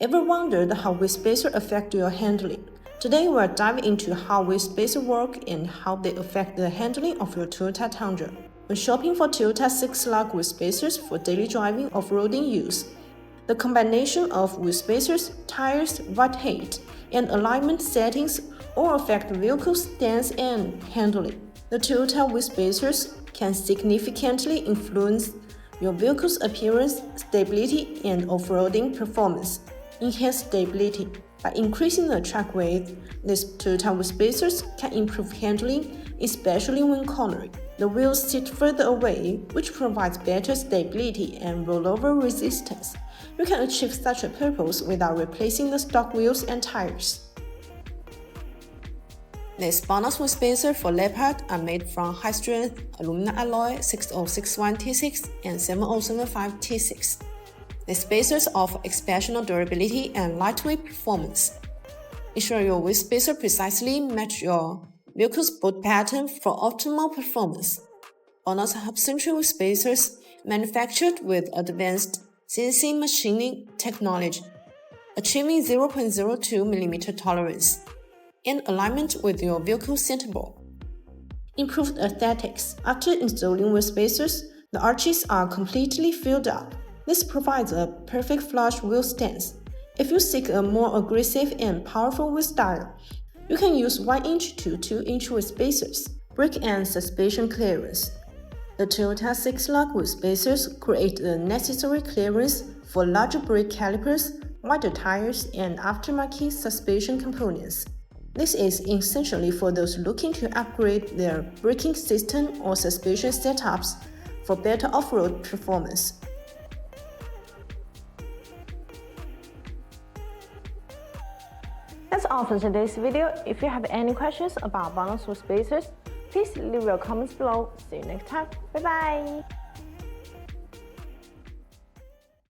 Ever wondered how wheel spacers affect your handling? Today we'll dive into how wheel spacers work and how they affect the handling of your Toyota Tundra. When shopping for Toyota 6-lug wheel spacers for daily driving off-roading use, the combination of wheel spacers, tires, ride height, and alignment settings all affect the vehicle's stance and handling. The Toyota wheel spacers can significantly influence your vehicle's appearance, stability, and off-roading performance. Enhance stability. By increasing the track width, these Toyota wheel spacers can improve handling, especially when cornering. The wheels sit further away, which provides better stability and rollover resistance. You can achieve such a purpose without replacing the stock wheels and tires. These BONOSS wheel spacers for Leopard are made from high-strength aluminum alloy 6061-T6 and 7075-T6. These spacers offer exceptional durability and lightweight performance. Ensure your wheel spacer precisely match your vehicle's bolt pattern for optimal performance. BONOSS Hub-Centric wheel spacers manufactured with advanced CNC Machining technology, achieving 0.02 mm tolerance, and alignment with your vehicle's centerboard. Improved aesthetics. After installing wheel spacers, the arches are completely filled up. This provides a perfect flush wheel stance. If you seek a more aggressive and powerful wheel style, you can use 1-inch to 2-inch wheel spacers. Brake and suspension clearance. The Toyota 6-lug wheel spacers create the necessary clearance for larger brake calipers, wider tires, and aftermarket suspension components. This is essentially for those looking to upgrade their braking system or suspension setups for better off-road performance. That's all for today's video. If you have any questions about BONOSS wheel spacers, please leave your comments below. See you next time. Bye bye!